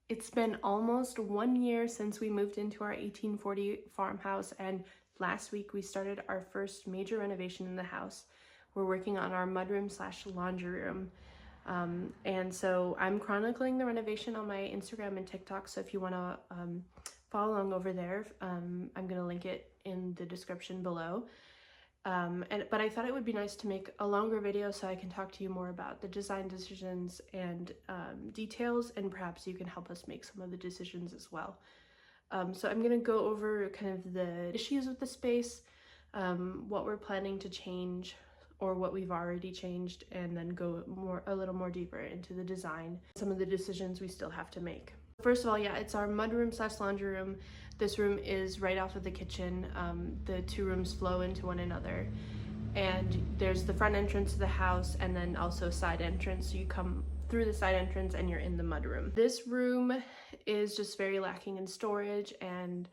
It's been almost 1 year since we moved into our 1840 farmhouse, and last week we started our first major renovation in the house. We're working on our mudroom slash laundry room. And so I'm chronicling the renovation on my Instagram and TikTok, so if you want to follow along over there, I'm going to link it in the description below. But I thought it would be nice to make a longer video so I can talk to you more about the design decisions and details, and perhaps you can help us make some of the decisions as well. So I'm going to go over kind of the issues with the space, what we're planning to change or what we've already changed, and then go a little more deeper into the design, some of the decisions we still have to make. First of all, yeah, it's our mudroom slash laundry room. This room is right off of the kitchen. The two rooms flow into one another. And there's the front entrance to the house and then also side entrance. So you come through the side entrance and you're in the mudroom. This room is just very lacking in storage, and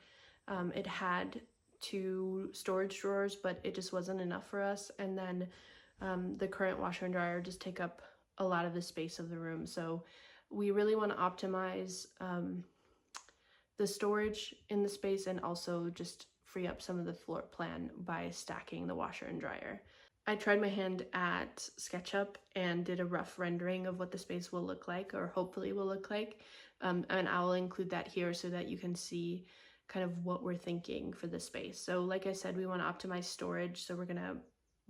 it had 2 storage drawers, but it just wasn't enough for us. And then the current washer and dryer just take up a lot of the space of the room. So we really want to optimize the storage in the space and also just free up some of the floor plan by stacking the washer and dryer. I tried my hand at SketchUp and did a rough rendering of what the space will look like, or hopefully will look like, and I'll include that here so that you can see kind of what we're thinking for the space. So like I said, we want to optimize storage, so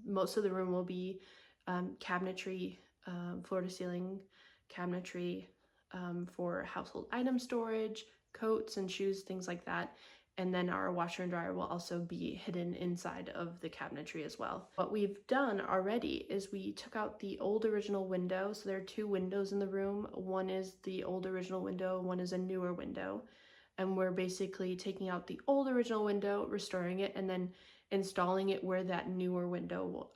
most of the room will be cabinetry, floor to ceiling cabinetry for household item storage, coats and shoes, things like that. And then our washer and dryer will also be hidden inside of the cabinetry as well. What we've done already is we took out the old original window. So there are 2 windows in the room. One is the old original window, one is a newer window. And we're basically taking out the old original window, restoring it, and then installing it where that newer window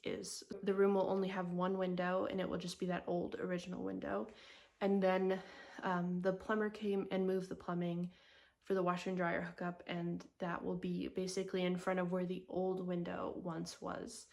is. The room will only have 1 window, and it will just be that old original window. And then the plumber came and moved the plumbing for the washer and dryer hookup, and that will be basically in front of where the old window once was.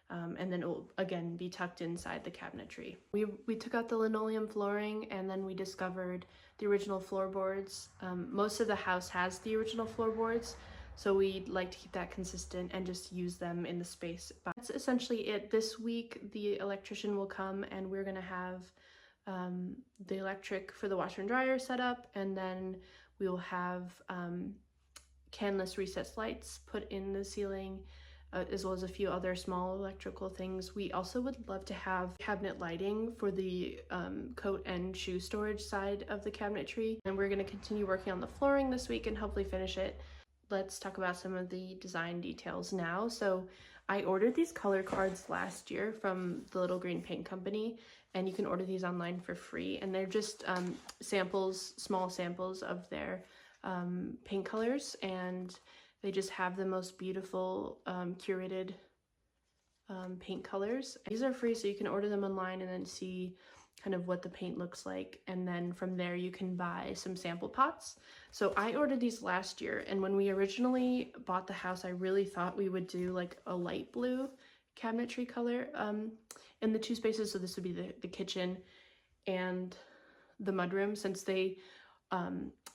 And then it will again be tucked inside the cabinetry. We took out the linoleum flooring, and then we discovered the original floorboards. Most of the house has the original floorboards, so we'd like to keep that consistent and just use them in the space. But that's essentially it. This week the electrician will come, and we're gonna have the electric for the washer and dryer set up, and then we will have canless recessed lights put in the ceiling, as well as a few other small electrical things. We also would love to have cabinet lighting for the coat and shoe storage side of the cabinetry. And we're going to continue working on the flooring this week and hopefully finish it. Let's talk about some of the design details now. So I ordered these color cards last year from the Little Green Paint Company, and you can order these online for free. And they're just samples, small samples of their paint colors, and they just have the most beautiful curated paint colors. These are free, so you can order them online and then see kind of what the paint looks like, and then from there you can buy some sample pots. So I ordered these last year, and when we originally bought the house, I really thought we would do like a light blue cabinetry color in the 2 spaces. So this would be the kitchen and the mudroom. Since they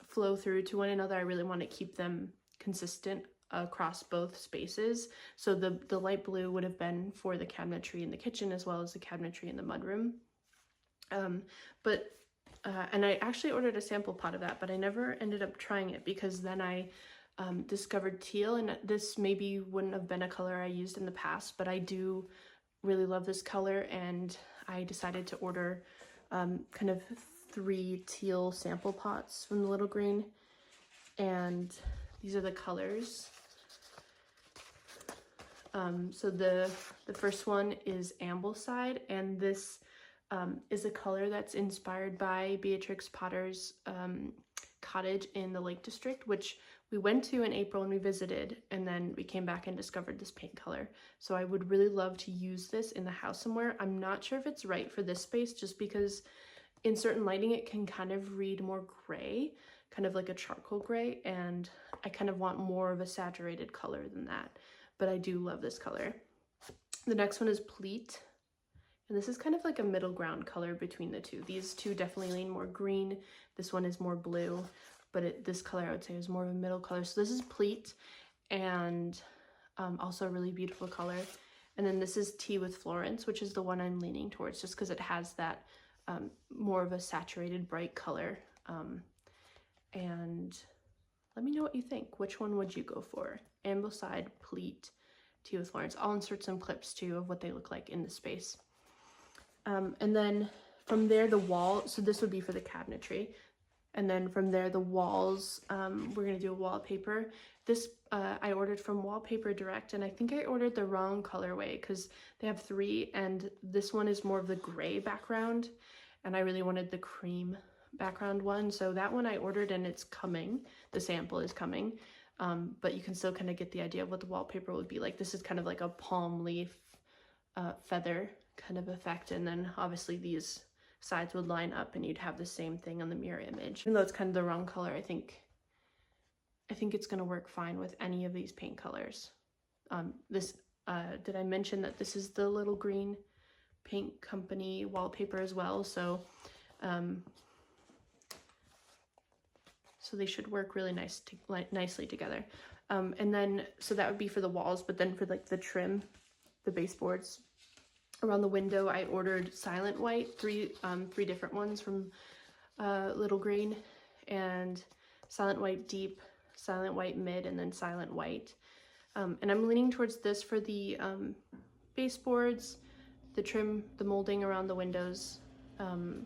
flow through to one another, I really want to keep them consistent across both spaces. So the light blue would have been for the cabinetry in the kitchen as well as the cabinetry in the mudroom. And I actually ordered a sample pot of that, but I never ended up trying it because then I discovered teal, and this maybe wouldn't have been a color I used in the past, but I do really love this color, and I decided to order kind of 3 teal sample pots from the Little Green, and these are the colors. So the first one is Ambleside, and this is a color that's inspired by Beatrix Potter's cottage in the Lake District, which we went to in April and we visited, and then we came back and discovered this paint color. So I would really love to use this in the house somewhere. I'm not sure if it's right for this space, just because in certain lighting it can kind of read more gray, kind of like a charcoal gray, and I kind of want more of a saturated color than that. But I do love this color. The next one is Pleat, And this is kind of like a middle ground color between the two. These two definitely lean more green. This one is more blue, but this color I would say is more of a middle color. So this is Pleat, and also a really beautiful color. And then this is Tea with Florence, which is the one I'm leaning towards just because it has that more of a saturated bright color. And let me know what you think. Which one would you go for? Ambleside, Pleat, Tea with Florence. I'll insert some clips too of what they look like in the space. And then from there, the wall, so this would be for the cabinetry. And then from there, the walls, we're gonna do a wallpaper. This I ordered from Wallpaper Direct, and I think I ordered the wrong colorway because they have 3, and this one is more of the gray background, and I really wanted the cream background one. So that one I ordered, and it's coming. The sample is coming, but you can still kind of get the idea of what the wallpaper would be like. This is kind of like a palm leaf feather kind of effect, and then obviously these sides would line up and you'd have the same thing on the mirror image. Even though it's kind of the wrong color, I think it's going to work fine with any of these paint colors. Did I mention that this is the Little Green Paint Company wallpaper as well? So so they should work really nicely together. And then so that would be for the walls, but then for like the trim, the baseboards around the window, I ordered Silent White, three different ones from Little Green, and Silent White Deep, Silent White Mid, and then Silent White. And I'm leaning towards this for the baseboards, the trim, the molding around the windows, and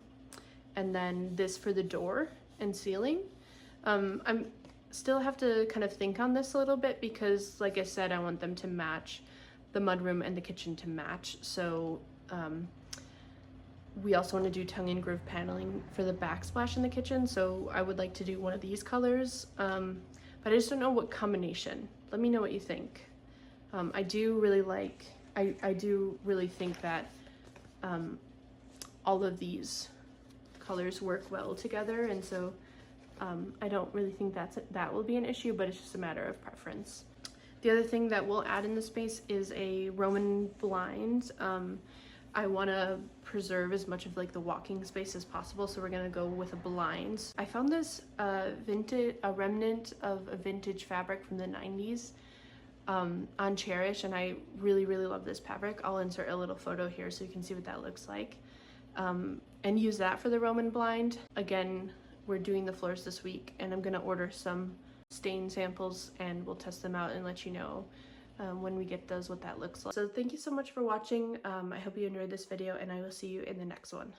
then this for the door and ceiling. I'm still have to kind of think on this a little bit because, like I said, I want them to match, the mudroom and the kitchen to match. So we also want to do tongue and groove paneling for the backsplash in the kitchen. So I would like to do one of these colors, but I just don't know what combination. Let me know what you think. I do really like, I do really think that all of these colors work well together, and so I don't really think that will be an issue, but it's just a matter of preference. The other thing that we'll add in the space is a Roman blind. I want to preserve as much of like the walking space as possible, so we're gonna go with a blind. I found this a remnant of a vintage fabric from the 90s on Cherish, and I really love this fabric. I'll insert a little photo here so you can see what that looks like, and use that for the Roman blind. Again, we're doing the floors this week, and I'm gonna order some stain samples and we'll test them out and let you know when we get those what that looks like. So thank you so much for watching. I hope you enjoyed this video, and I will see you in the next one.